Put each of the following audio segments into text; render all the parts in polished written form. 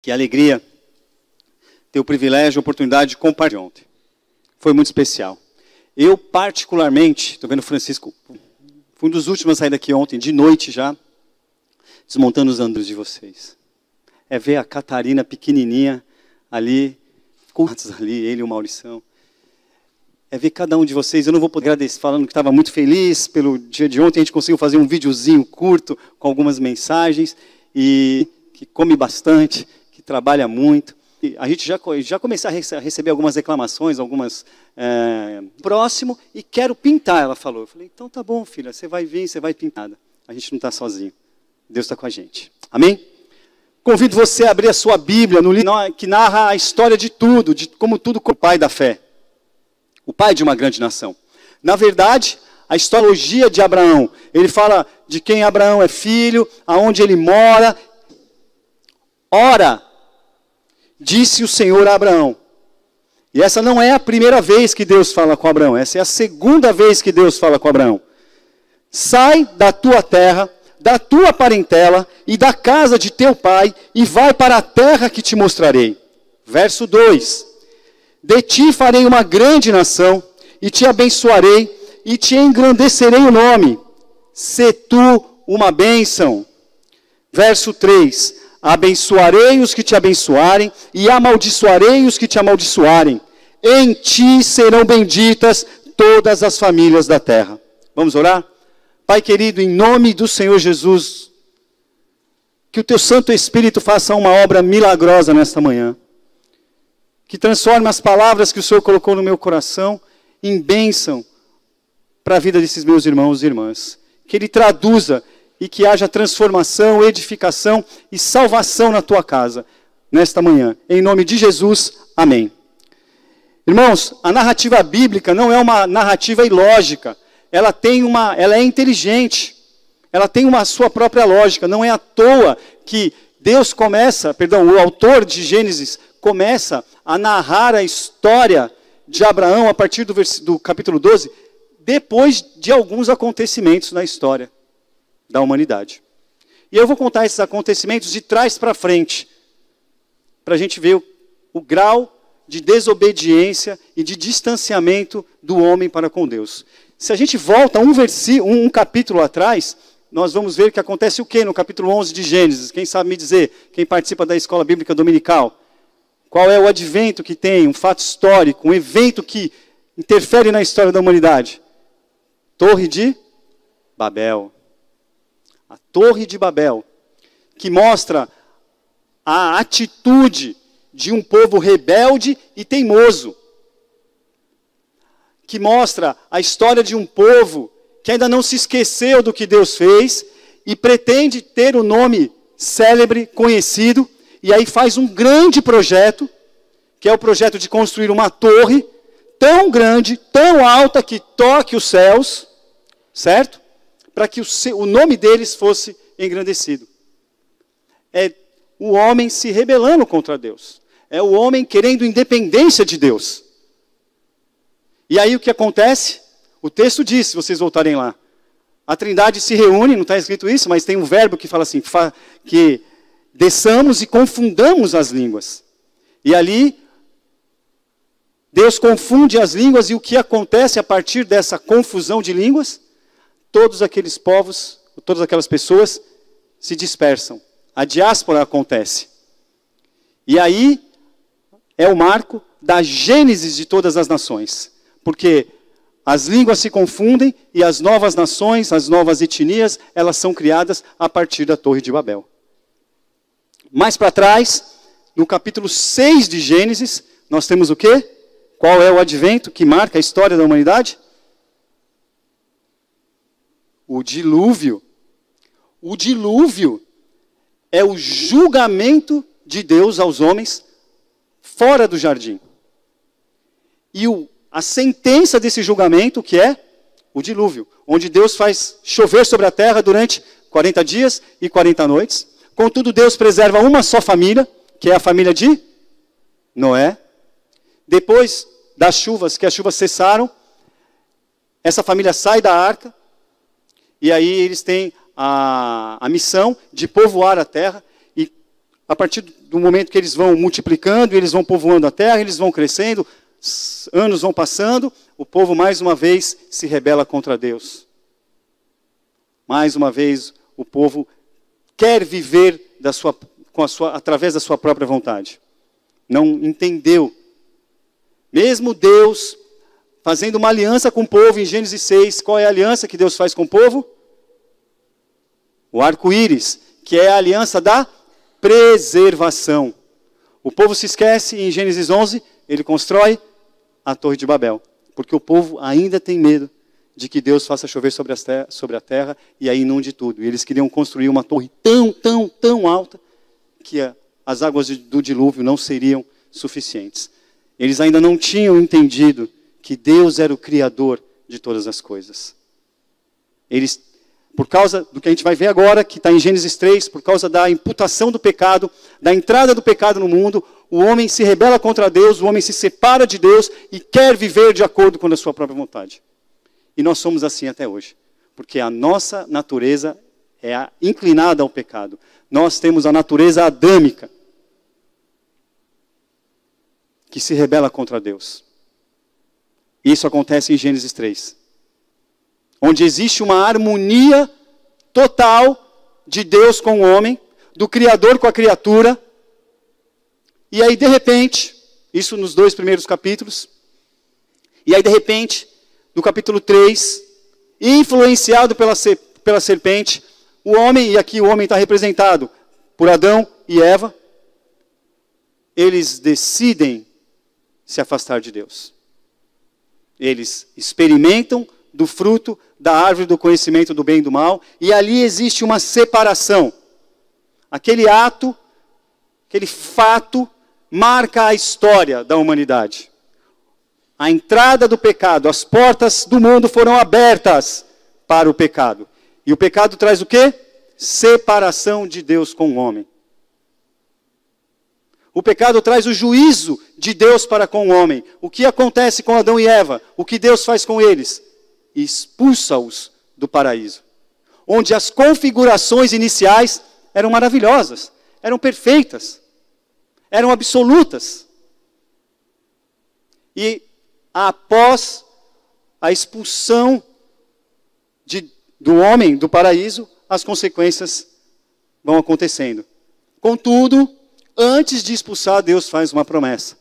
Que alegria ter o privilégio, a oportunidade de compartilhar ontem. Foi muito especial. Eu, particularmente, estou vendo o Francisco, fui um dos últimos a sair daqui ontem, de noite já, desmontando os andros de vocês. É ver a Catarina pequenininha ali, ele e o Maurição. É ver cada um de vocês. Eu não vou poder agradecer, falando que estava muito feliz pelo dia de ontem. A gente conseguiu fazer um videozinho curto, com algumas mensagens, e que come bastante, que trabalha muito. E a gente já comecei a receber algumas reclamações, algumas próximo, e quero pintar, ela falou. Eu falei, então tá bom, filha, você vai vir, você vai pintar. A gente não está sozinho. Deus está com a gente. Amém? Convido você a abrir a sua Bíblia, no livro que narra a história de tudo, de como tudo com o pai da fé. O pai de uma grande nação. Na verdade, a historiologia de Abraão, ele fala de quem Abraão é filho, aonde ele mora. Ora, disse o Senhor a Abraão. E essa não é a primeira vez que Deus fala com Abraão, essa é a segunda vez que Deus fala com Abraão. Sai da tua terra, da tua parentela e da casa de teu pai e vai para a terra que te mostrarei. Verso 2. De ti farei uma grande nação e te abençoarei e te engrandecerei o nome. Se tu uma bênção. Verso 3. Abençoarei os que te abençoarem e amaldiçoarei os que te amaldiçoarem. Em ti serão benditas todas as famílias da terra. Vamos orar? Pai querido, em nome do Senhor Jesus, que o teu Santo Espírito faça uma obra milagrosa nesta manhã. Que transforme as palavras que o Senhor colocou no meu coração em bênção para a vida desses meus irmãos e irmãs. Que Ele traduza e que haja transformação, edificação e salvação na tua casa, nesta manhã. Em nome de Jesus, amém. Irmãos, a narrativa bíblica não é uma narrativa ilógica. Ela é inteligente. Ela tem uma sua própria lógica. Não é à toa que o autor de Gênesis começa a narrar a história de Abraão a partir do capítulo 12, depois de alguns acontecimentos na história da humanidade. E eu vou contar esses acontecimentos de trás para frente, para a gente ver o grau de desobediência e de distanciamento do homem para com Deus. Se a gente volta um capítulo atrás, nós vamos ver que acontece o que no capítulo 11 de Gênesis? Quem sabe me dizer? Quem participa da escola bíblica dominical? Qual é o advento que tem, um fato histórico, um evento que interfere na história da humanidade? Torre de Babel. A Torre de Babel, que mostra a atitude de um povo rebelde e teimoso. Que mostra a história de um povo que ainda não se esqueceu do que Deus fez e pretende ter o nome célebre, conhecido, e aí faz um grande projeto, que é o projeto de construir uma torre tão grande, tão alta, que toque os céus, certo? Para que o nome deles fosse engrandecido. É o homem se rebelando contra Deus. É o homem querendo independência de Deus. E aí o que acontece? O texto diz, se vocês voltarem lá, a Trindade se reúne, não está escrito isso, mas tem um verbo que fala assim, que desçamos e confundamos as línguas. E ali, Deus confunde as línguas, e o que acontece a partir dessa confusão de línguas? Todos aqueles povos, todas aquelas pessoas se dispersam. A diáspora acontece. E aí é o marco da gênese de todas as nações. Porque as línguas se confundem e as novas nações, as novas etnias, elas são criadas a partir da Torre de Babel. Mais para trás, no capítulo 6 de Gênesis, nós temos o quê? Qual é o advento que marca a história da humanidade? O dilúvio. O dilúvio é o julgamento de Deus aos homens fora do jardim. E a sentença desse julgamento, que é o dilúvio, onde Deus faz chover sobre a terra durante 40 dias e 40 noites. Contudo, Deus preserva uma só família, que é a família de Noé. Depois das chuvas, que as chuvas cessaram, essa família sai da arca, e aí eles têm a missão de povoar a terra, e a partir do momento que eles vão multiplicando, eles vão povoando a terra, eles vão crescendo, anos vão passando, o povo mais uma vez se rebela contra Deus. Mais uma vez o povo quer viver através da sua própria vontade. Não entendeu. Mesmo Deus fazendo uma aliança com o povo em Gênesis 6, qual é a aliança que Deus faz com o povo? O arco-íris, que é a aliança da preservação. O povo se esquece e em Gênesis 11 ele constrói a Torre de Babel, porque o povo ainda tem medo de que Deus faça chover sobre a terra e aí inunde tudo. E eles queriam construir uma torre tão alta que as águas do dilúvio não seriam suficientes. Eles ainda não tinham entendido que Deus era o Criador de todas as coisas. Eles, por causa do que a gente vai ver agora, que está em Gênesis 3, por causa da imputação do pecado, da entrada do pecado no mundo, o homem se rebela contra Deus, o homem se separa de Deus e quer viver de acordo com a sua própria vontade. E nós somos assim até hoje, porque a nossa natureza é inclinada ao pecado. Nós temos a natureza adâmica, que se rebela contra Deus. Isso acontece em Gênesis 3. Onde existe uma harmonia total de Deus com o homem, do Criador com a criatura. E aí, de repente, isso nos 2 primeiros capítulos, e aí, de repente, no capítulo 3, influenciado pela serpente, o homem, e aqui o homem está representado por Adão e Eva, eles decidem se afastar de Deus. Eles experimentam do fruto da árvore do conhecimento do bem e do mal, e ali existe uma separação. Aquele ato, aquele fato, marca a história da humanidade. A entrada do pecado, as portas do mundo foram abertas para o pecado. E o pecado traz o quê? Separação de Deus com o homem. O pecado traz o juízo de Deus para com o homem. O que acontece com Adão e Eva? O que Deus faz com eles? Expulsa-os do paraíso. Onde as configurações iniciais eram maravilhosas, eram perfeitas, eram absolutas. E após a expulsão do homem do paraíso, as consequências vão acontecendo. Contudo, antes de expulsar, Deus faz uma promessa.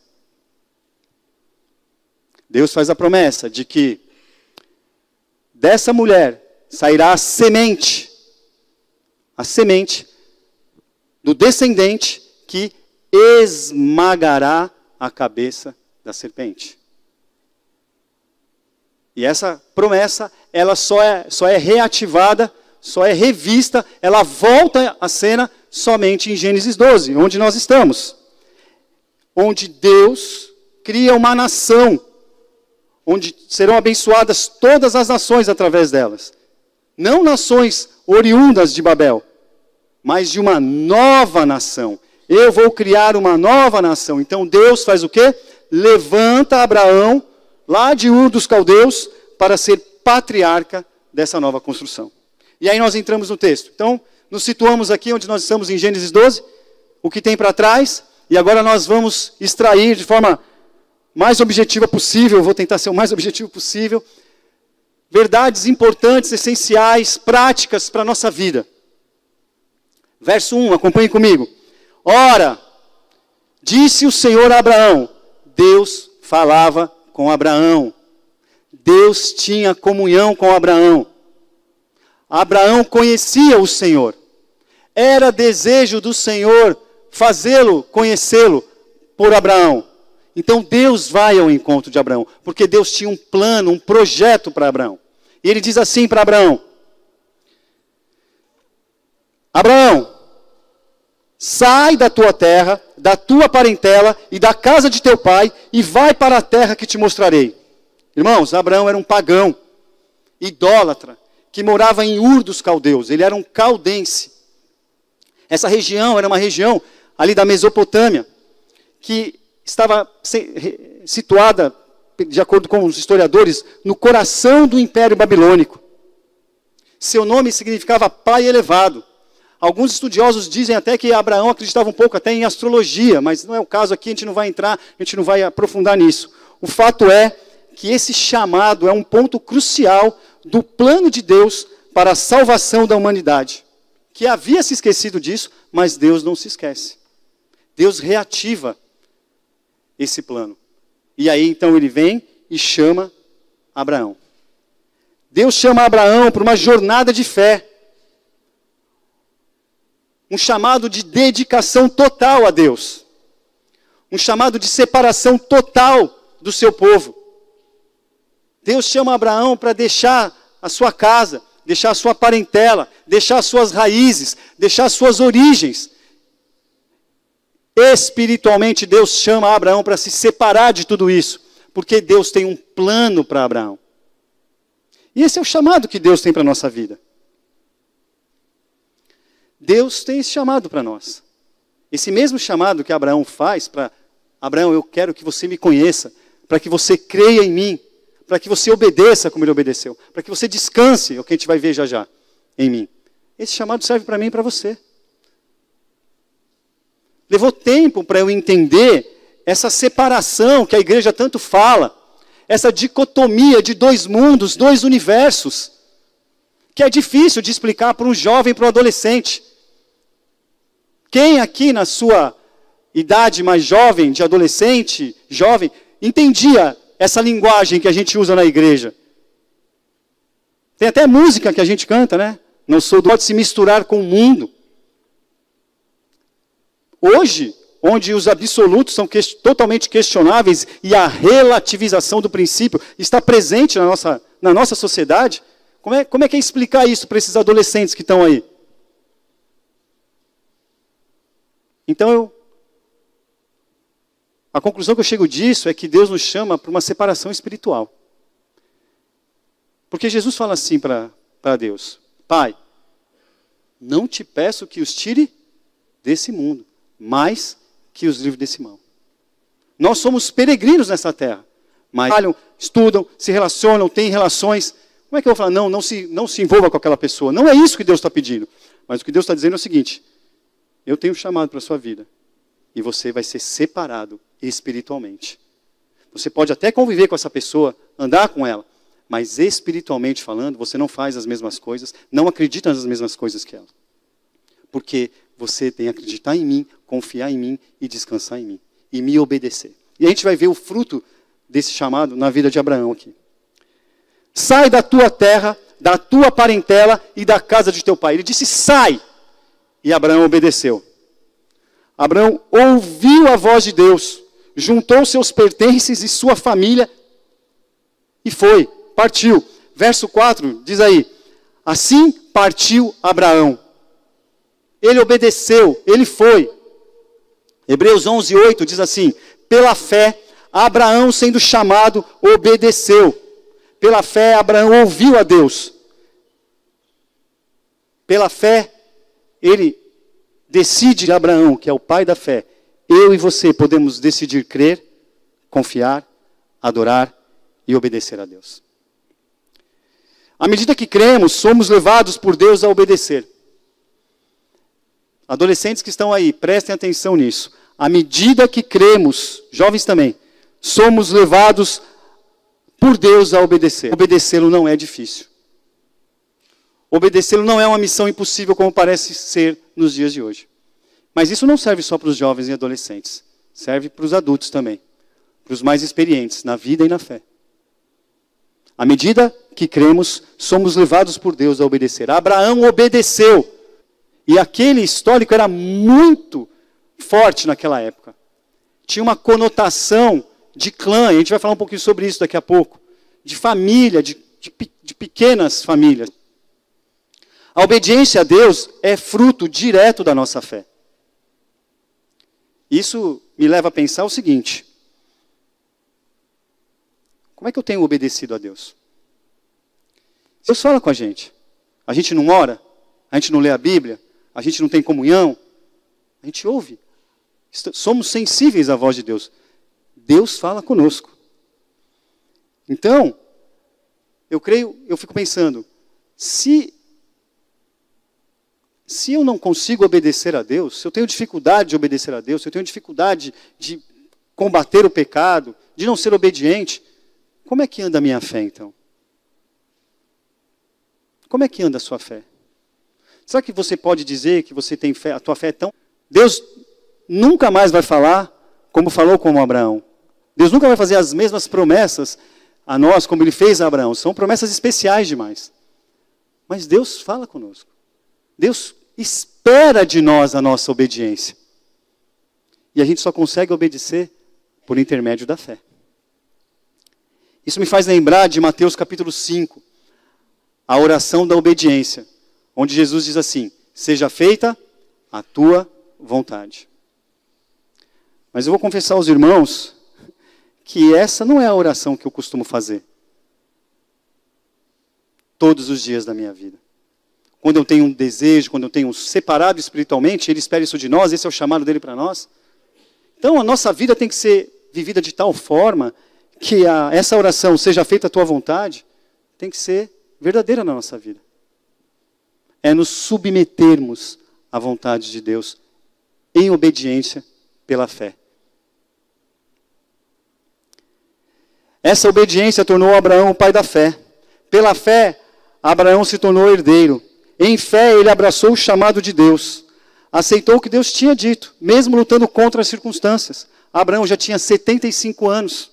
Deus faz a promessa de que dessa mulher sairá a semente do descendente que esmagará a cabeça da serpente. E essa promessa, ela só é reativada, só é revista, ela volta à cena somente em Gênesis 12, onde nós estamos. Onde Deus cria uma nação, onde serão abençoadas todas as nações através delas. Não nações oriundas de Babel, mas de uma nova nação. Eu vou criar uma nova nação. Então Deus faz o quê? Levanta Abraão, lá de Ur dos Caldeus, para ser patriarca dessa nova construção. E aí nós entramos no texto. Então, nos situamos aqui onde nós estamos em Gênesis 12, o que tem para trás, e agora nós vamos extrair de forma mais objetiva possível, vou tentar ser o mais objetivo possível, verdades importantes, essenciais, práticas para a nossa vida. Verso 1, acompanhe comigo. Ora, disse o Senhor a Abraão, Deus falava com Abraão. Deus tinha comunhão com Abraão. Abraão conhecia o Senhor. Era desejo do Senhor fazê-lo, conhecê-lo por Abraão. Então Deus vai ao encontro de Abraão, porque Deus tinha um plano, um projeto para Abraão. E ele diz assim para Abraão: Abraão, sai da tua terra, da tua parentela e da casa de teu pai e vai para a terra que te mostrarei. Irmãos, Abraão era um pagão, idólatra, que morava em Ur dos Caldeus. Ele era um caldense. Essa região era uma região ali da Mesopotâmia, que estava situada, de acordo com os historiadores, no coração do Império Babilônico. Seu nome significava pai elevado. Alguns estudiosos dizem até que Abraão acreditava um pouco até em astrologia, mas não é o caso aqui, a gente não vai entrar, a gente não vai aprofundar nisso. O fato é que esse chamado é um ponto crucial do plano de Deus para a salvação da humanidade. Que havia se esquecido disso, mas Deus não se esquece. Deus reativa esse plano. E aí então ele vem e chama Abraão. Deus chama Abraão para uma jornada de fé. Um chamado de dedicação total a Deus. Um chamado de separação total do seu povo. Deus chama Abraão para deixar a sua casa, deixar a sua parentela, deixar as suas raízes, deixar as suas origens. Espiritualmente, Deus chama Abraão para se separar de tudo isso, porque Deus tem um plano para Abraão. E esse é o chamado que Deus tem para a nossa vida. Deus tem esse chamado para nós. Esse mesmo chamado que Abraão faz para Abraão, eu quero que você me conheça, para que você creia em mim, para que você obedeça como ele obedeceu, para que você descanse, é o que a gente vai ver já já, em mim. Esse chamado serve para mim e para você. Levou tempo para eu entender essa separação que a igreja tanto fala, essa dicotomia de dois mundos, dois universos, que é difícil de explicar para um jovem e para um adolescente. Quem aqui na sua idade mais jovem, de adolescente, jovem, entendia essa linguagem que a gente usa na igreja? Tem até música que a gente canta, né? Não sou do pode se misturar com o mundo. Hoje, onde os absolutos são totalmente questionáveis e a relativização do princípio está presente na nossa sociedade, como é que é explicar isso para esses adolescentes que estão aí? Então, a conclusão que eu chego disso é que Deus nos chama para uma separação espiritual. Porque Jesus fala assim para Deus: Pai, não te peço que os tire desse mundo, mas que os livre desse mal. Nós somos peregrinos nessa terra, mas trabalham, estudam, se relacionam, têm relações. Como é que eu vou falar, não se envolva com aquela pessoa? Não é isso que Deus está pedindo. Mas o que Deus está dizendo é o seguinte: eu tenho um chamado para a sua vida, e você vai ser separado espiritualmente. Você pode até conviver com essa pessoa, andar com ela, mas espiritualmente falando, você não faz as mesmas coisas, não acredita nas mesmas coisas que ela. Porque você tem que acreditar em mim, confiar em mim e descansar em mim. E me obedecer. E a gente vai ver o fruto desse chamado na vida de Abraão aqui. Sai da tua terra, da tua parentela e da casa de teu pai. Ele disse, sai. E Abraão obedeceu. Abraão ouviu a voz de Deus, juntou seus pertences e sua família e foi, partiu. Verso 4 diz aí, assim partiu Abraão. Ele obedeceu, ele foi. Hebreus 11:8 diz assim, pela fé, Abraão sendo chamado, obedeceu. Pela fé, Abraão ouviu a Deus. Pela fé, ele decide, Abraão, que é o pai da fé, eu e você podemos decidir crer, confiar, adorar e obedecer a Deus. À medida que cremos, somos levados por Deus a obedecer. Adolescentes que estão aí, prestem atenção nisso. À medida que cremos, jovens também, somos levados por Deus a obedecer. Obedecê-lo não é difícil. Obedecê-lo não é uma missão impossível como parece ser nos dias de hoje. Mas isso não serve só para os jovens e adolescentes. Serve para os adultos também. Para os mais experientes na vida e na fé. À medida que cremos, somos levados por Deus a obedecer. Abraão obedeceu. E aquele histórico era muito forte naquela época. Tinha uma conotação de clã, e a gente vai falar um pouquinho sobre isso daqui a pouco. De família, de pequenas famílias. A obediência a Deus é fruto direto da nossa fé. Isso me leva a pensar o seguinte. Como é que eu tenho obedecido a Deus? Deus fala com a gente não ora, a gente não lê a Bíblia, a gente não tem comunhão, a gente ouve. Somos sensíveis à voz de Deus. Deus fala conosco. Então, eu fico pensando, se Se eu não consigo obedecer a Deus, se eu tenho dificuldade de obedecer a Deus, se eu tenho dificuldade de combater o pecado, de não ser obediente, como é que anda a minha fé, então? Como é que anda a sua fé? Será que você pode dizer que você tem fé, a tua fé é tão... Deus nunca mais vai falar como falou com Abraão. Deus nunca vai fazer as mesmas promessas a nós como ele fez a Abraão. São promessas especiais demais. Mas Deus fala conosco. Deus espera de nós a nossa obediência. E a gente só consegue obedecer por intermédio da fé. Isso me faz lembrar de Mateus capítulo 5, a oração da obediência, onde Jesus diz assim: seja feita a tua vontade. Mas eu vou confessar aos irmãos que essa não é a oração que eu costumo fazer todos os dias da minha vida. Quando eu tenho um desejo, quando eu tenho um separado espiritualmente, Ele espera isso de nós, esse é o chamado dele para nós. Então a nossa vida tem que ser vivida de tal forma que essa oração, seja feita a tua vontade, tem que ser verdadeira na nossa vida. É nos submetermos à vontade de Deus em obediência pela fé. Essa obediência tornou Abraão o pai da fé. Pela fé, Abraão se tornou herdeiro. Em fé, ele abraçou o chamado de Deus. Aceitou o que Deus tinha dito, mesmo lutando contra as circunstâncias. Abraão já tinha 75 anos.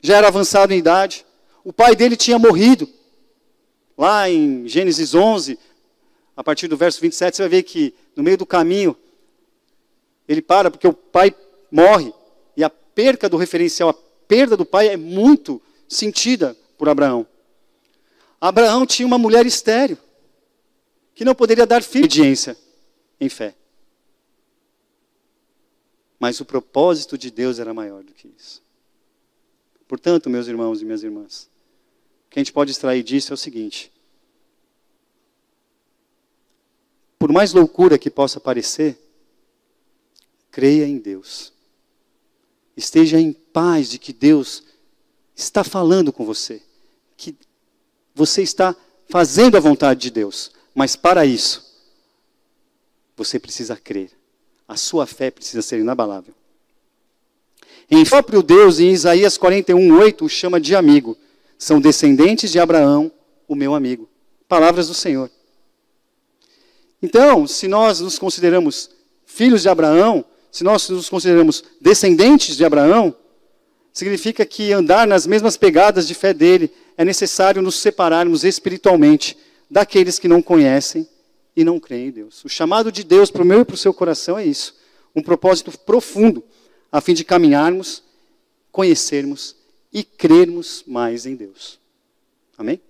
Já era avançado em idade. O pai dele tinha morrido. Lá em Gênesis 11, a partir do verso 27, você vai ver que no meio do caminho, ele para porque o pai morre. E a perca do referencial, a perda do pai é muito sentida por Abraão. Abraão tinha uma mulher estéril, que não poderia dar filho. Obediência em fé. Mas o propósito de Deus era maior do que isso. Portanto, meus irmãos e minhas irmãs, o que a gente pode extrair disso é o seguinte: por mais loucura que possa parecer, creia em Deus. Esteja em paz de que Deus está falando com você, que você está fazendo a vontade de Deus. Mas para isso, você precisa crer. A sua fé precisa ser inabalável. Em próprio Deus, em Isaías 41:8, o chama de amigo. São descendentes de Abraão, o meu amigo. Palavras do Senhor. Então, se nós nos consideramos filhos de Abraão, se nós nos consideramos descendentes de Abraão, significa que andar nas mesmas pegadas de fé dele é necessário nos separarmos espiritualmente daqueles que não conhecem e não creem em Deus. O chamado de Deus para o meu e para o seu coração é isso. Um propósito profundo, a fim de caminharmos, conhecermos e crermos mais em Deus. Amém?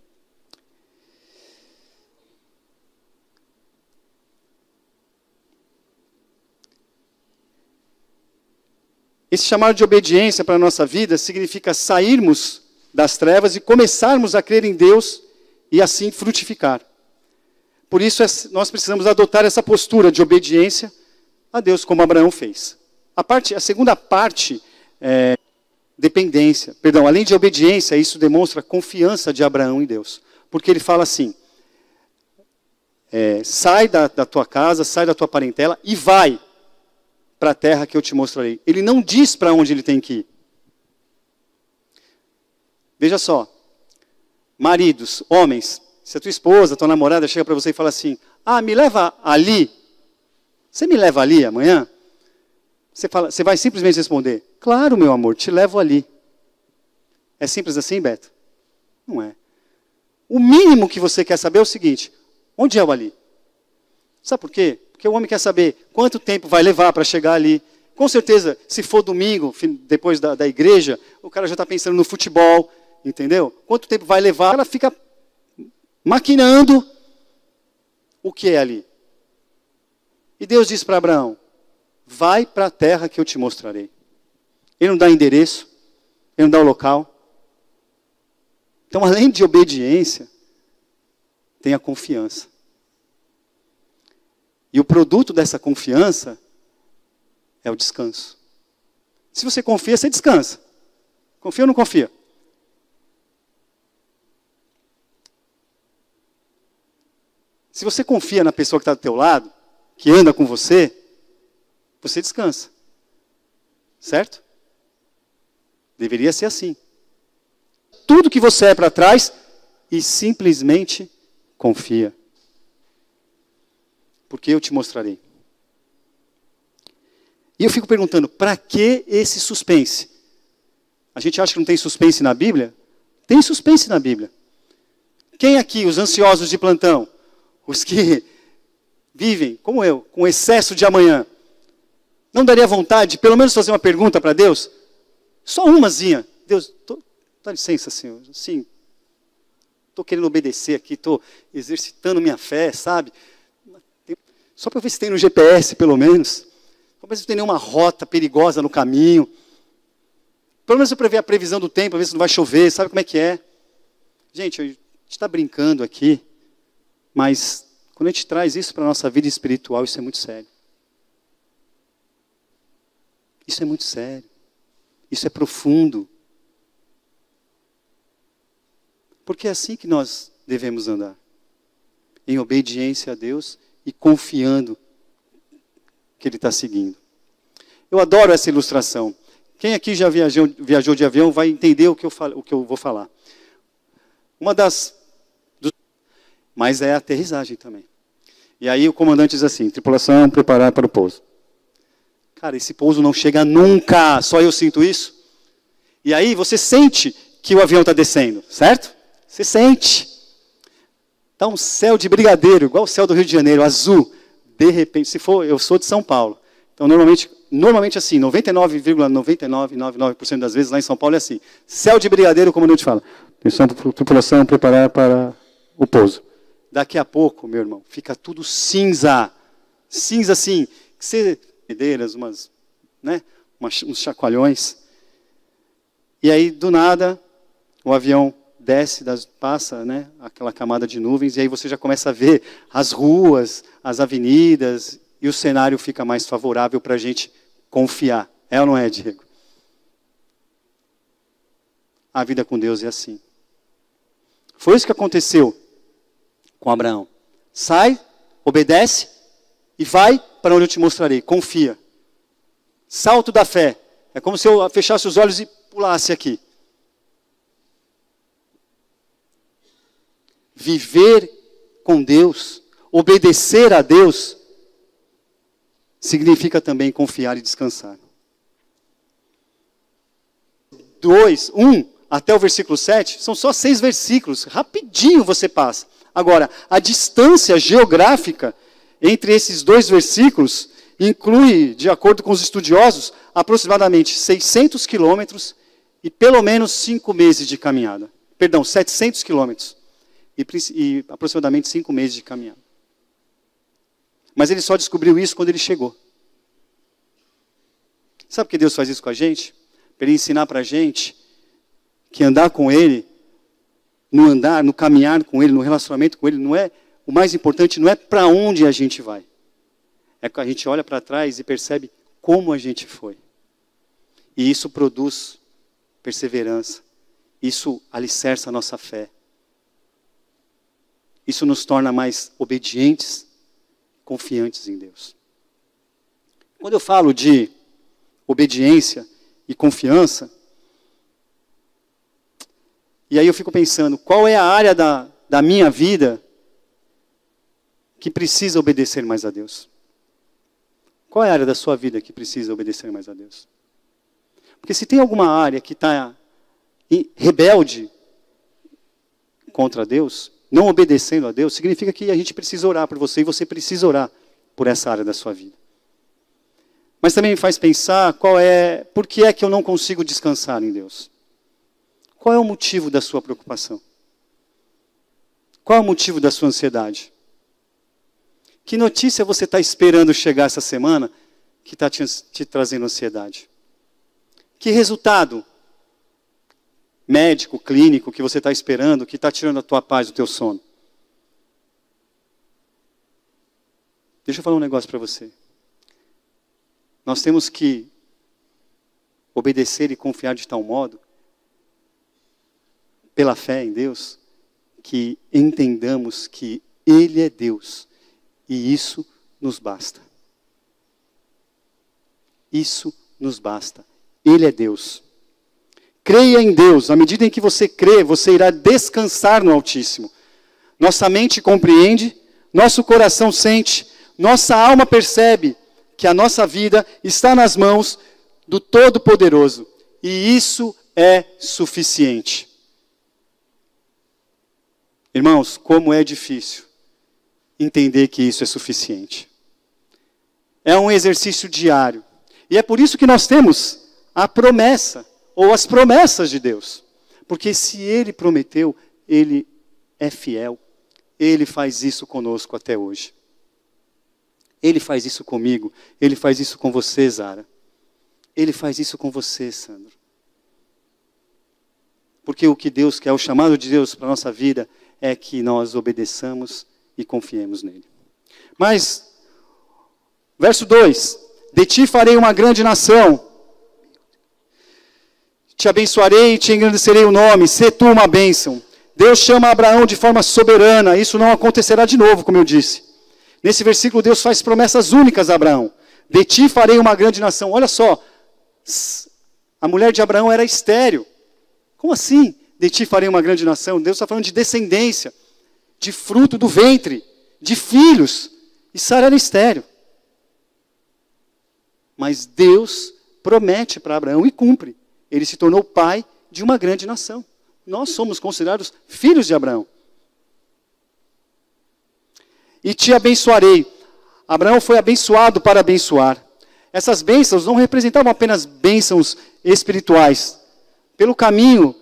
Esse chamado de obediência para a nossa vida significa sairmos das trevas e começarmos a crer em Deus e assim frutificar. Por isso nós precisamos adotar essa postura de obediência a Deus, como Abraão fez. A segunda parte é dependência. Perdão, além de obediência, isso demonstra confiança de Abraão em Deus. Porque ele fala assim: sai da tua casa, sai da tua parentela e vai para a terra que eu te mostrarei. Ele não diz para onde ele tem que ir. Veja só, maridos, homens, se a tua esposa, a tua namorada chega para você e fala assim: me leva ali, você me leva ali amanhã? Você vai simplesmente responder: claro, meu amor, te levo ali. É simples assim, Beto? Não é. O mínimo que você quer saber é o seguinte: onde é o ali? Sabe por quê? Porque o homem quer saber quanto tempo vai levar para chegar ali. Com certeza, se for domingo, depois da igreja, o cara já está pensando no futebol, entendeu? Quanto tempo vai levar? Ela fica maquinando o que é ali. E Deus diz para Abraão: vai para a terra que eu te mostrarei. Ele não dá endereço, ele não dá o local. Então, além de obediência, tem a confiança. E o produto dessa confiança é o descanso. Se você confia, você descansa. Confia ou não confia? Se você confia na pessoa que está do teu lado, que anda com você, você descansa. Certo? Deveria ser assim. Tudo que você é para trás e simplesmente confia. Porque eu te mostrarei. E eu fico perguntando, para que esse suspense? A gente acha que não tem suspense na Bíblia? Tem suspense na Bíblia. Quem aqui, os ansiosos de plantão, os que vivem, como eu, com excesso de amanhã, não daria vontade de pelo menos fazer uma pergunta para Deus? Só umazinha. Deus, dá licença, Senhor. Sim, estou querendo obedecer aqui, estou exercitando minha fé, sabe? Só para ver se tem no GPS, pelo menos. Só para ver se não tem nenhuma rota perigosa no caminho. Pelo menos eu prever a previsão do tempo, para ver se não vai chover, sabe como é que é? Gente, a gente está brincando aqui, mas quando a gente traz isso para a nossa vida espiritual, isso é muito sério. Isso é muito sério. Isso é profundo. Porque é assim que nós devemos andar. Em obediência a Deus e confiando que Ele está seguindo. Eu adoro essa ilustração. Quem aqui já viajou de avião vai entender o que eu vou falar. Mas é a aterrissagem também. E aí o comandante diz assim, tripulação, preparar para o pouso. Cara, esse pouso não chega nunca, só eu sinto isso. E aí você sente que o avião está descendo, certo? Você sente. Está um céu de brigadeiro, igual o céu do Rio de Janeiro, azul. De repente, se for, eu sou de São Paulo. Então, normalmente assim, 99,9999% das vezes lá em São Paulo é assim. Céu de brigadeiro, o comandante fala. Atenção, tripulação, preparar para o pouso. Daqui a pouco, meu irmão, fica tudo cinza. Cinza assim, que você... uns chacoalhões. E aí, do nada, o avião desce, passa, aquela camada de nuvens, e aí você já começa a ver as ruas, as avenidas, e o cenário fica mais favorável para a gente confiar. É ou não é, Diego? A vida com Deus é assim. Foi isso que aconteceu com Abraão. Sai, obedece e vai para onde eu te mostrarei. Confia. Salto da fé. É como se eu fechasse os olhos e pulasse aqui. Viver com Deus, obedecer a Deus, significa também confiar e descansar. 1 até o versículo 7, são só 6 versículos, rapidinho você passa. Agora, a distância geográfica entre esses 2 versículos inclui, de acordo com os estudiosos, aproximadamente 600 quilômetros e pelo menos 5 meses de caminhada. Perdão, 700 quilômetros e aproximadamente 5 meses de caminhada. Mas ele só descobriu isso quando ele chegou. Sabe por que Deus faz isso com a gente? Para Ele ensinar para a gente que andar com Ele, no caminhar com Ele, no relacionamento com Ele, não é, o mais importante não é para onde a gente vai. É que a gente olha para trás e percebe como a gente foi. E isso produz perseverança. Isso alicerça a nossa fé. Isso nos torna mais obedientes, confiantes em Deus. Quando eu falo de obediência e confiança, e aí eu fico pensando, qual é a área da minha vida que precisa obedecer mais a Deus? Qual é a área da sua vida que precisa obedecer mais a Deus? Porque se tem alguma área que está rebelde contra Deus, não obedecendo a Deus, significa que a gente precisa orar por você e você precisa orar por essa área da sua vida. Mas também me faz pensar por que é que eu não consigo descansar em Deus? Qual é o motivo da sua preocupação? Qual é o motivo da sua ansiedade? Que notícia você está esperando chegar essa semana que está te trazendo ansiedade? Que resultado médico, clínico que você está esperando que está tirando a tua paz, o teu sono? Deixa eu falar um negócio para você. Nós temos que obedecer e confiar de tal modo, pela fé em Deus, que entendamos que Ele é Deus. E isso nos basta. Isso nos basta. Ele é Deus. Creia em Deus. À medida em que você crê, você irá descansar no Altíssimo. Nossa mente compreende, nosso coração sente, nossa alma percebe que a nossa vida está nas mãos do Todo-Poderoso. E isso é suficiente. Irmãos, como é difícil entender que isso é suficiente. É um exercício diário. E é por isso que nós temos a promessa, ou as promessas de Deus. Porque se Ele prometeu, Ele é fiel. Ele faz isso conosco até hoje. Ele faz isso comigo. Ele faz isso com você, Zara. Ele faz isso com você, Sandro. Porque o que Deus quer, o chamado de Deus para a nossa vida, é que nós obedeçamos e confiemos nele. Mas, verso 2. De ti farei uma grande nação. Te abençoarei e te engrandecerei o nome. Sê tu uma bênção. Deus chama Abraão de forma soberana. Isso não acontecerá de novo, como eu disse. Nesse versículo, Deus faz promessas únicas a Abraão. De ti farei uma grande nação. Olha só. A mulher de Abraão era estéril. Como assim? De ti farei uma grande nação. Deus está falando de descendência. De fruto do ventre. De filhos. E Sara era estéril. Mas Deus promete para Abraão e cumpre. Ele se tornou pai de uma grande nação. Nós somos considerados filhos de Abraão. E te abençoarei. Abraão foi abençoado para abençoar. Essas bênçãos não representavam apenas bênçãos espirituais. Pelo caminho,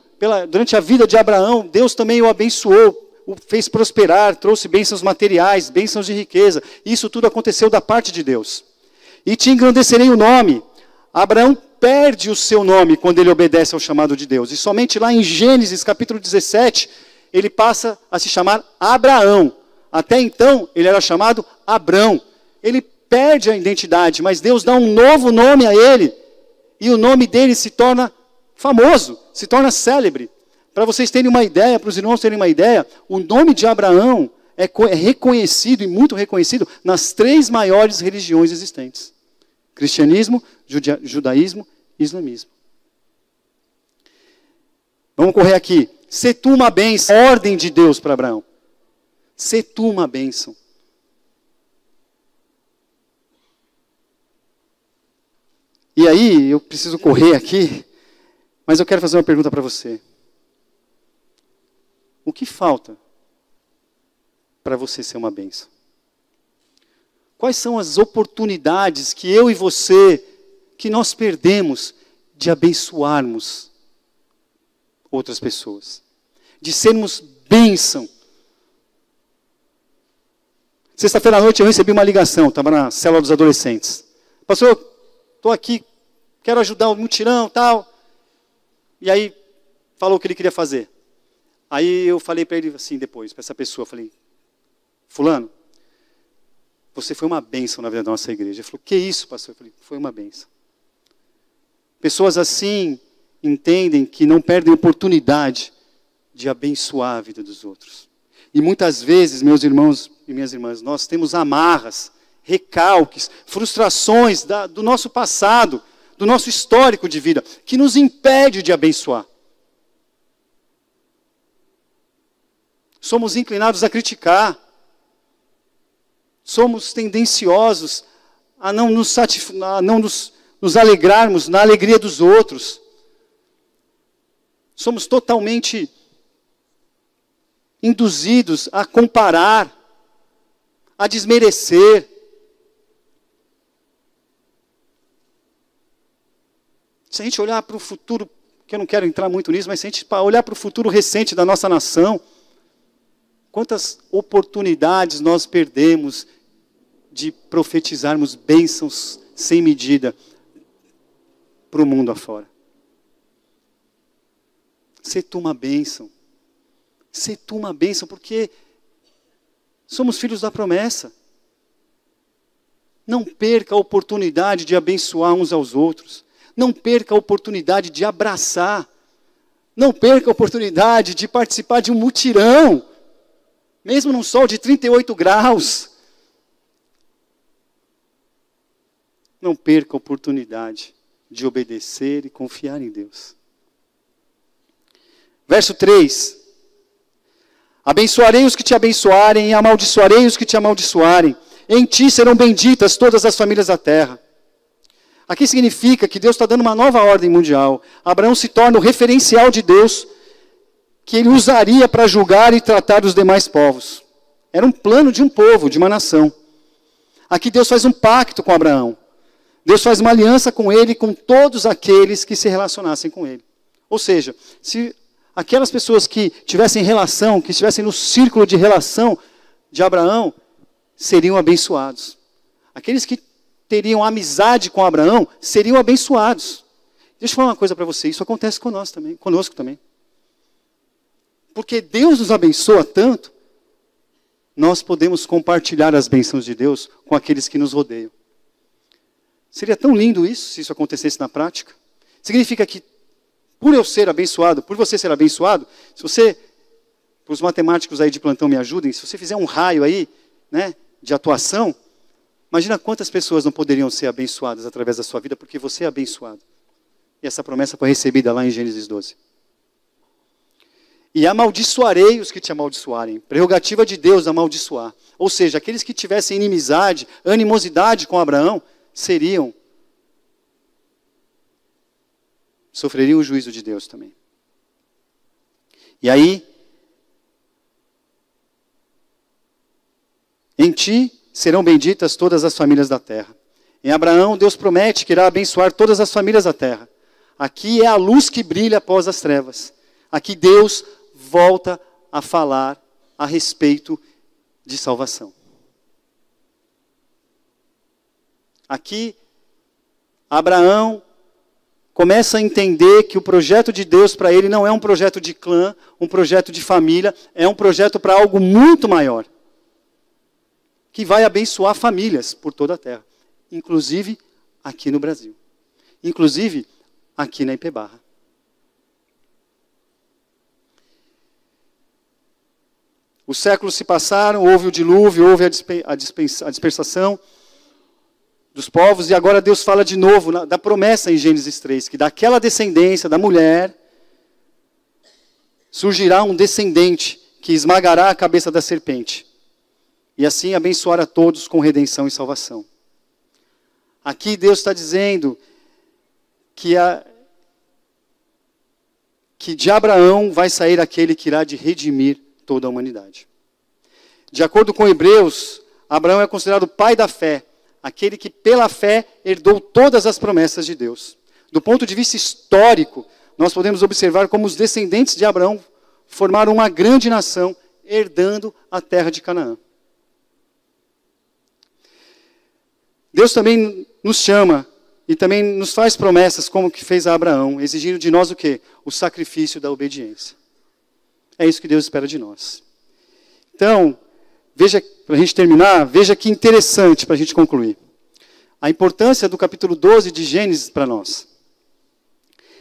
durante a vida de Abraão, Deus também o abençoou, o fez prosperar, trouxe bênçãos materiais, bênçãos de riqueza. Isso tudo aconteceu da parte de Deus. E te engrandecerei o nome. Abraão perde o seu nome quando ele obedece ao chamado de Deus. E somente lá em Gênesis capítulo 17, ele passa a se chamar Abraão. Até então, ele era chamado Abrão. Ele perde a identidade, mas Deus dá um novo nome a ele. E o nome dele se torna famoso, se torna célebre. Para vocês terem uma ideia, para os irmãos terem uma ideia, o nome de Abraão é reconhecido, e muito reconhecido, nas 3 maiores religiões existentes. Cristianismo, judaísmo e islamismo. Vamos correr aqui. Sê tu uma bênção. Ordem de Deus para Abraão. Sê tu uma bênção. E aí, eu preciso correr aqui, mas eu quero fazer uma pergunta para você. O que falta para você ser uma bênção? Quais são as oportunidades que eu e você, que nós perdemos de abençoarmos outras pessoas? De sermos bênção. Sexta-feira à noite eu recebi uma ligação, estava na célula dos adolescentes. Pastor, estou aqui, quero ajudar o mutirão e tal. E aí, falou o que ele queria fazer. Aí eu falei para ele assim depois, para essa pessoa, falei, fulano, você foi uma bênção na vida da nossa igreja. Ele falou, que isso, pastor? Eu falei, foi uma bênção. Pessoas assim entendem que não perdem oportunidade de abençoar a vida dos outros. E muitas vezes, meus irmãos e minhas irmãs, nós temos amarras, recalques, frustrações do nosso passado, do nosso histórico de vida, que nos impede de abençoar. Somos inclinados a criticar. Somos tendenciosos a não nos alegrarmos na alegria dos outros. Somos totalmente induzidos a comparar, a desmerecer. Se a gente olhar para o futuro, que eu não quero entrar muito nisso, mas se a gente olhar para o futuro recente da nossa nação, quantas oportunidades nós perdemos de profetizarmos bênçãos sem medida para o mundo afora. Sê tu uma bênção. Sê tu uma bênção, porque somos filhos da promessa. Não perca a oportunidade de abençoar uns aos outros. Não perca a oportunidade de abraçar. Não perca a oportunidade de participar de um mutirão. mesmo num sol de 38 graus. Não perca a oportunidade de obedecer e confiar em Deus. Verso 3. Abençoarei os que te abençoarem e amaldiçoarei os que te amaldiçoarem. Em ti serão benditas todas as famílias da terra. Aqui significa que Deus está dando uma nova ordem mundial. Abraão se torna o referencial de Deus que ele usaria para julgar e tratar os demais povos. Era um plano de um povo, de uma nação. Aqui Deus faz um pacto com Abraão. Deus faz uma aliança com ele e com todos aqueles que se relacionassem com ele. Ou seja, se aquelas pessoas que tivessem relação, que estivessem no círculo de relação de Abraão, seriam abençoados. Aqueles que teriam amizade com Abraão, seriam abençoados. Deixa eu falar uma coisa para você, isso acontece conosco também. Porque Deus nos abençoa tanto, nós podemos compartilhar as bênçãos de Deus com aqueles que nos rodeiam. Seria tão lindo isso, se isso acontecesse na prática. Significa que, por eu ser abençoado, por você ser abençoado, se você, para os matemáticos aí de plantão me ajudem, se você fizer um raio aí, né, de atuação, imagina quantas pessoas não poderiam ser abençoadas através da sua vida, porque você é abençoado. E essa promessa foi recebida lá em Gênesis 12. E amaldiçoarei os que te amaldiçoarem. Prerrogativa de Deus amaldiçoar. Ou seja, aqueles que tivessem inimizade, animosidade com Abraão, sofreriam o juízo de Deus também. E aí, em ti serão benditas todas as famílias da terra. Em Abraão, Deus promete que irá abençoar todas as famílias da terra. Aqui é a luz que brilha após as trevas. Aqui Deus volta a falar a respeito de salvação. Aqui, Abraão começa a entender que o projeto de Deus para ele não é um projeto de clã, um projeto de família, é um projeto para algo muito maior, que vai abençoar famílias por toda a terra, inclusive aqui no Brasil, inclusive aqui na IP Barra. Os séculos se passaram, houve o dilúvio, houve a dispersação dos povos, e agora Deus fala de novo da promessa em Gênesis 3, que daquela descendência, da mulher, surgirá um descendente que esmagará a cabeça da serpente, e assim abençoar a todos com redenção e salvação. Aqui Deus está dizendo que de Abraão vai sair aquele que irá de redimir toda a humanidade. De acordo com Hebreus, Abraão é considerado o pai da fé, aquele que pela fé herdou todas as promessas de Deus. Do ponto de vista histórico, nós podemos observar como os descendentes de Abraão formaram uma grande nação, herdando a terra de Canaã. Deus também nos chama e também nos faz promessas como que fez a Abraão, exigindo de nós o quê? O sacrifício da obediência. É isso que Deus espera de nós. Então, veja, para a gente terminar, veja que interessante para a gente concluir. A importância do capítulo 12 de Gênesis para nós.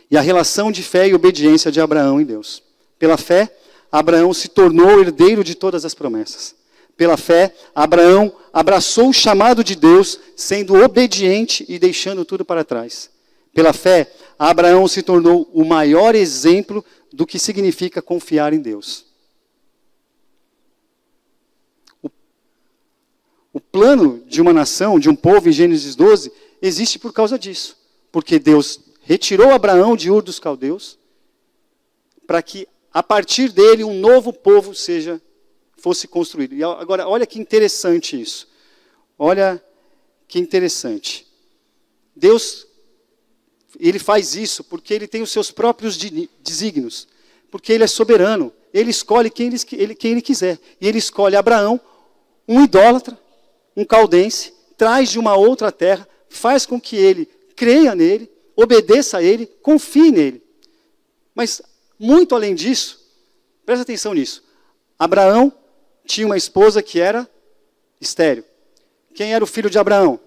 E a relação de fé e obediência de Abraão em Deus. Pela fé, Abraão se tornou herdeiro de todas as promessas. Pela fé, Abraão abraçou o chamado de Deus, sendo obediente e deixando tudo para trás. Pela fé, Abraão se tornou o maior exemplo do que significa confiar em Deus. O plano de uma nação, de um povo em Gênesis 12, existe por causa disso. Porque Deus retirou Abraão de Ur dos Caldeus, para que a partir dele um novo povo fosse construído. E agora, olha que interessante isso. Olha que interessante. Deus, ele faz isso porque ele tem os seus próprios desígnios. Porque ele é soberano. Ele escolhe quem ele quiser. E ele escolhe Abraão, um idólatra, um caldense, traz de uma outra terra, faz com que ele creia nele, obedeça a ele, confie nele. Mas, muito além disso, presta atenção nisso. Abraão tinha uma esposa que era estéril. Quem era o filho de Abraão?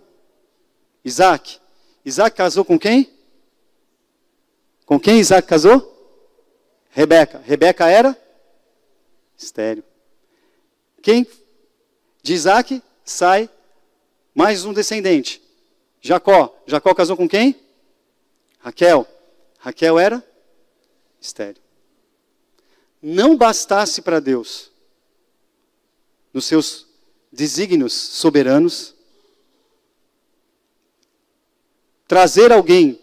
Isaac. Isaac casou com quem? Com quem Isaac casou? Rebeca. Rebeca era estéril. Quem? De Isaac sai mais um descendente. Jacó. Jacó casou com quem? Raquel. Raquel era estéril. Não bastasse para Deus, nos seus desígnios soberanos, trazer alguém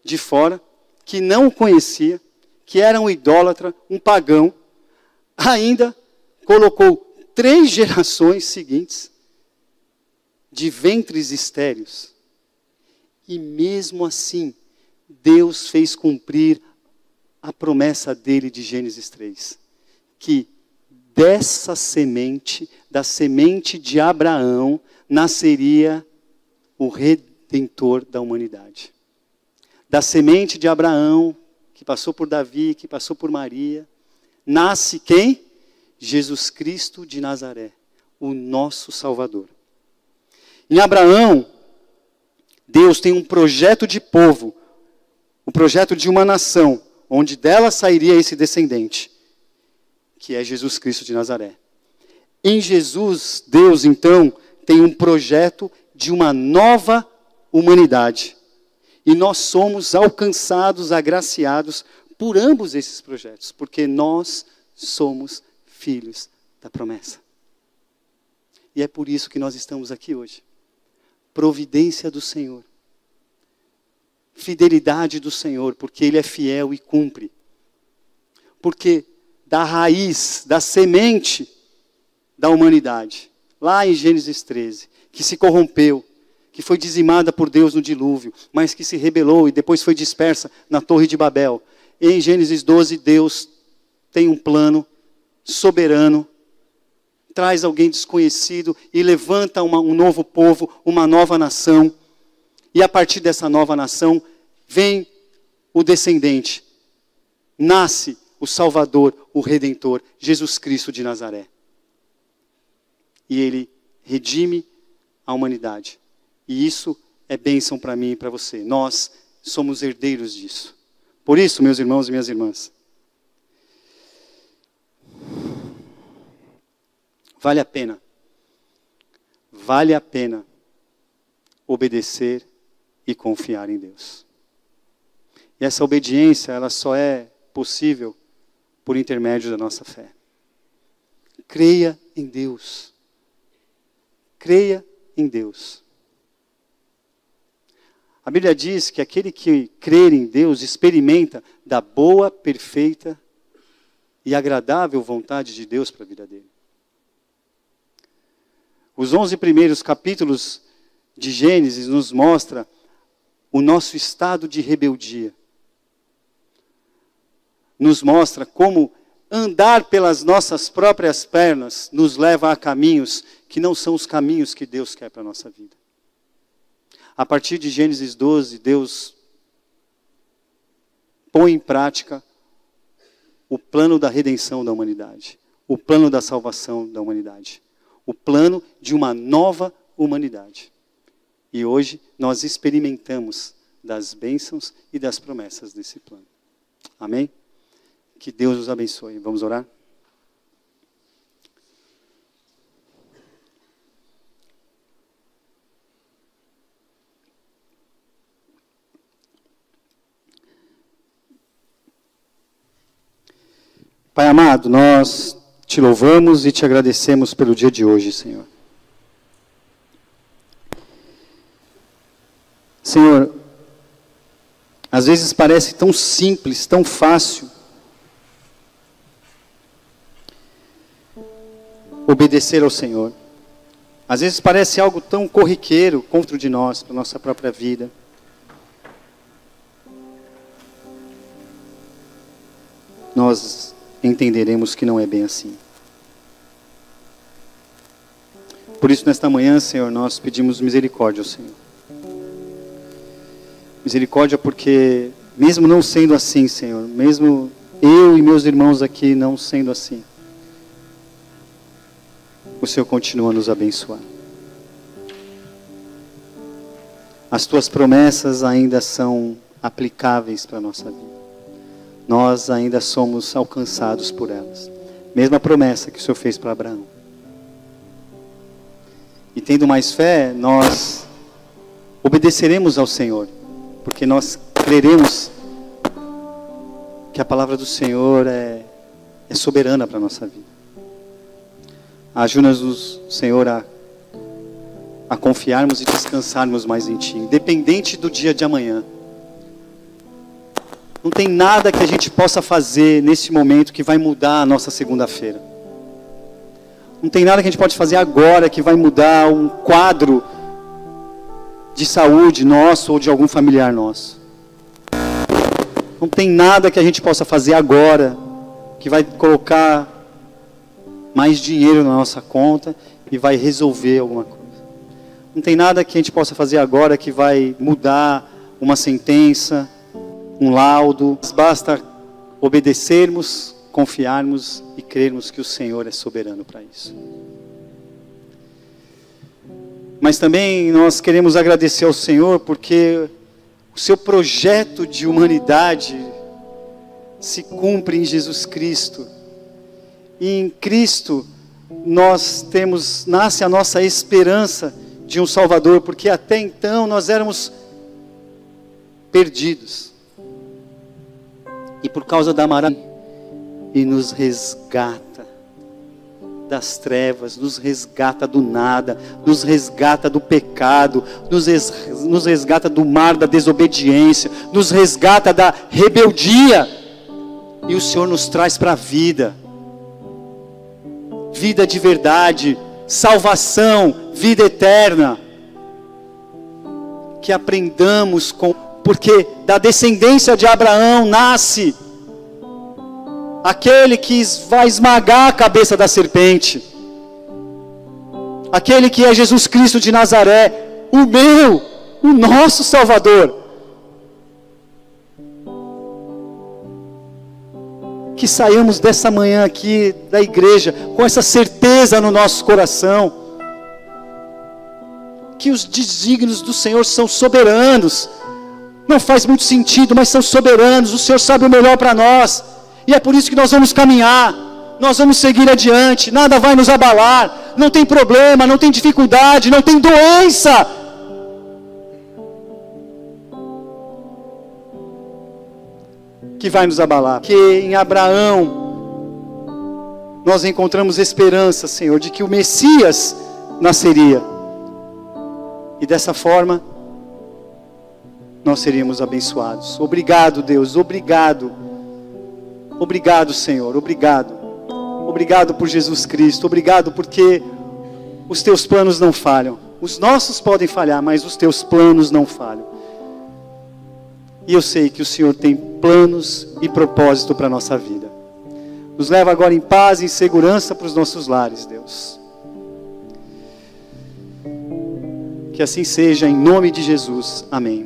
de fora, que não o conhecia, que era um idólatra, um pagão, ainda colocou 3 gerações seguintes de ventres estéreis. E mesmo assim, Deus fez cumprir a promessa dele de Gênesis 3. Que dessa semente, da semente de Abraão, nasceria o Redentor da humanidade. Da semente de Abraão, que passou por Davi, que passou por Maria, nasce quem? Jesus Cristo de Nazaré, o nosso Salvador. Em Abraão, Deus tem um projeto de povo, um projeto de uma nação, onde dela sairia esse descendente, que é Jesus Cristo de Nazaré. Em Jesus, Deus, então, tem um projeto de uma nova humanidade. E nós somos alcançados, agraciados por ambos esses projetos, porque nós somos filhos da promessa. E é por isso que nós estamos aqui hoje. Providência do Senhor. Fidelidade do Senhor, porque Ele é fiel e cumpre. Porque da raiz, da semente da humanidade, lá em Gênesis 13, que se corrompeu, que foi dizimada por Deus no dilúvio, mas que se rebelou e depois foi dispersa na Torre de Babel. Em Gênesis 12, Deus tem um plano soberano, traz alguém desconhecido e levanta um novo povo, uma nova nação. E a partir dessa nova nação, vem o descendente. Nasce o Salvador, o Redentor, Jesus Cristo de Nazaré. E Ele redime a humanidade. E isso é bênção para mim e para você. Nós somos herdeiros disso. Por isso, meus irmãos e minhas irmãs, vale a pena obedecer e confiar em Deus. E essa obediência, ela só é possível por intermédio da nossa fé. Creia em Deus. Creia em Deus. A Bíblia diz que aquele que crer em Deus experimenta da boa, perfeita e agradável vontade de Deus para a vida dele. Os 11 primeiros capítulos de Gênesis nos mostra o nosso estado de rebeldia. Nos mostra como andar pelas nossas próprias pernas nos leva a caminhos que não são os caminhos que Deus quer para a nossa vida. A partir de Gênesis 12, Deus põe em prática o plano da redenção da humanidade, o plano da salvação da humanidade, o plano de uma nova humanidade. E hoje nós experimentamos das bênçãos e das promessas desse plano. Amém? Que Deus os abençoe. Vamos orar? Pai amado, nós te louvamos e te agradecemos pelo dia de hoje, Senhor. Senhor, às vezes parece tão simples, tão fácil obedecer ao Senhor. Às vezes parece algo tão corriqueiro contra de nós, para a nossa própria vida. Nós entenderemos que não é bem assim. Por isso, nesta manhã, Senhor, nós pedimos misericórdia ao Senhor. Misericórdia porque, mesmo não sendo assim, Senhor, mesmo eu e meus irmãos aqui não sendo assim, o Senhor continua a nos abençoar. As Tuas promessas ainda são aplicáveis para a nossa vida. Nós ainda somos alcançados por elas. Mesma promessa que o Senhor fez para Abraão. E tendo mais fé, nós obedeceremos ao Senhor, porque nós creremos que a palavra do Senhor é soberana para a nossa vida. Ajuda-nos, Senhor, a confiarmos e descansarmos mais em Ti, independente do dia de amanhã. Não tem nada que a gente possa fazer nesse momento que vai mudar a nossa segunda-feira. Não tem nada que a gente pode fazer agora que vai mudar um quadro de saúde nosso ou de algum familiar nosso. Não tem nada que a gente possa fazer agora que vai colocar mais dinheiro na nossa conta e vai resolver alguma coisa. Não tem nada que a gente possa fazer agora que vai mudar uma sentença, um laudo. Basta obedecermos, confiarmos e crermos que o Senhor é soberano para isso. Mas também nós queremos agradecer ao Senhor porque o seu projeto de humanidade se cumpre em Jesus Cristo. E em Cristo nasce a nossa esperança de um Salvador, porque até então nós éramos perdidos. E por causa da maravilha, e nos resgata das trevas, nos resgata do nada, nos resgata do pecado, nos resgata do mar da desobediência, nos resgata da rebeldia, e o Senhor nos traz para a vida, vida de verdade, salvação, vida eterna, que aprendamos porque da descendência de Abraão nasce aquele que vai esmagar a cabeça da serpente, aquele que é Jesus Cristo de Nazaré, o nosso Salvador. Que saiamos dessa manhã aqui da igreja com essa certeza no nosso coração, que os desígnios do Senhor são soberanos. Não faz muito sentido, mas são soberanos. O Senhor sabe o melhor para nós. E é por isso que nós vamos caminhar, nós vamos seguir adiante, nada vai nos abalar, não tem problema, não tem dificuldade, não tem doença. Que vai nos abalar. Porque em Abraão nós encontramos esperança, Senhor, de que o Messias nasceria. E dessa forma nós seríamos abençoados. Obrigado, Deus, obrigado. Obrigado, Senhor, obrigado. Obrigado por Jesus Cristo, obrigado porque os teus planos não falham. Os nossos podem falhar, mas os teus planos não falham. E eu sei que o Senhor tem planos e propósito para a nossa vida. Nos leva agora em paz e em segurança para os nossos lares, Deus. Que assim seja, em nome de Jesus. Amém.